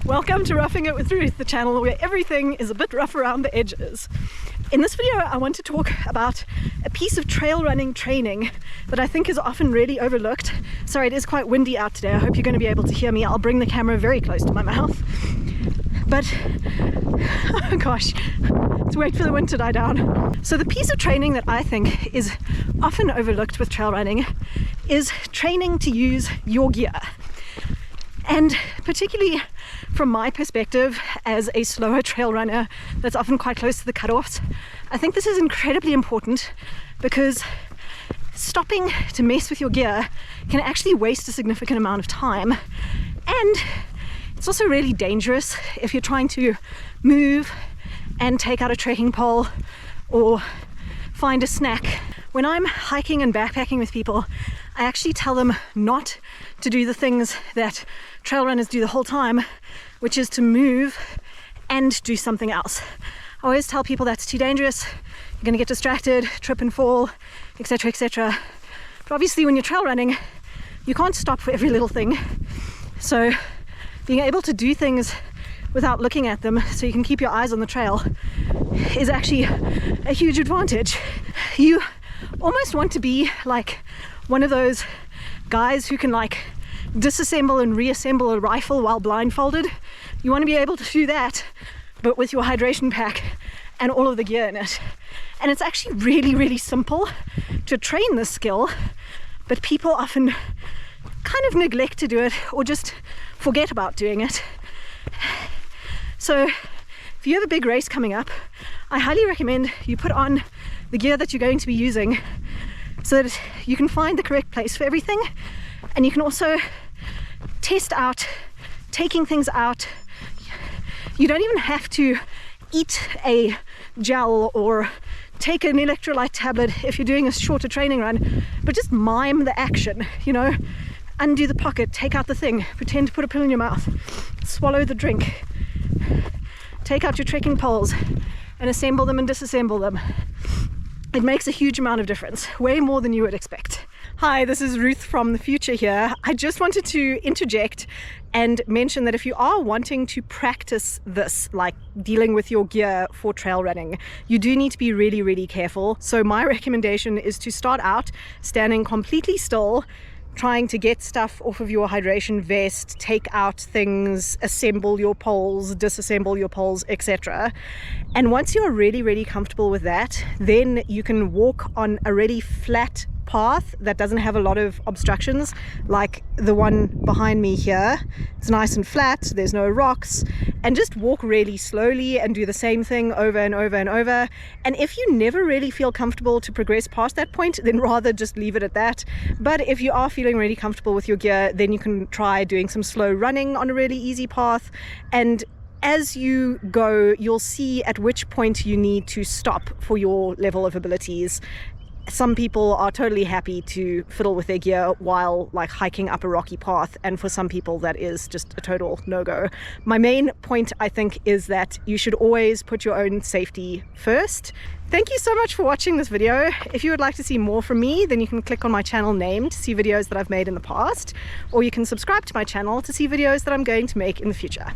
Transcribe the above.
Welcome to Roughing It with Ruth, the channel where everything is a bit rough around the edges. In this video I want to talk about a piece of trail running training that I think is often really overlooked. Sorry, it is quite windy out today. I hope you're going to be able to hear me. I'll bring the camera very close to my mouth. But, oh gosh, let's wait for the wind to die down. So the piece of training that I think is often overlooked with trail running is training to use your gear. And particularly from my perspective as a slower trail runner that's often quite close to the cutoffs, I think this is incredibly important because stopping to mess with your gear can actually waste a significant amount of time. And it's also really dangerous if you're trying to move and take out a trekking pole or find a snack. When I'm hiking and backpacking with people, I actually tell them not to do the things that trail runners do the whole time, which is to move and do something else. I always tell people that's too dangerous. You're going to get distracted, trip and fall, etc., etc. But obviously when you're trail running, you can't stop for every little thing. So being able to do things without looking at them so you can keep your eyes on the trail is actually a huge advantage. You almost want to be like one of those guys who can like disassemble and reassemble a rifle while blindfolded. You want to be able to do that, but with your hydration pack and all of the gear in it. And it's actually really, really simple to train this skill, but people often kind of neglect to do it or just forget about doing it. So if you have a big race coming up, I highly recommend you put on the gear that you're going to be using so that you can find the correct place for everything, and you can also test out taking things out. You don't even have to eat a gel or take an electrolyte tablet if you're doing a shorter training run, but just mime the action, you know, undo the pocket, take out the thing, pretend to put a pill in your mouth, swallow the drink, take out your trekking poles and assemble them and disassemble them. It makes a huge amount of difference, way more than you would expect. Hi, this is Ruth from the future here. I just wanted to interject and mention that if you are wanting to practice this, like dealing with your gear for trail running, you do need to be really, really careful. So my recommendation is to start out standing completely still, trying to get stuff off of your hydration vest, take out things, assemble your poles, disassemble your poles, etc. And once you're really, really comfortable with that, then you can walk on a really flat path that doesn't have a lot of obstructions, like the one behind me here. It's nice and flat, there's no rocks, and just walk really slowly and do the same thing over and over and over. And if you never really feel comfortable to progress past that point, then rather just leave it at that. But if you are feeling really comfortable with your gear, then you can try doing some slow running on a really easy path, and as you go, you'll see at which point you need to stop for your level of abilities. Some people are totally happy to fiddle with their gear while like hiking up a rocky path, and for some people that is just a total no-go. My main point, I think, is that you should always put your own safety first. Thank you so much for watching this video. If you would like to see more from me, then you can click on my channel name to see videos that I've made in the past, or you can subscribe to my channel to see videos that I'm going to make in the future.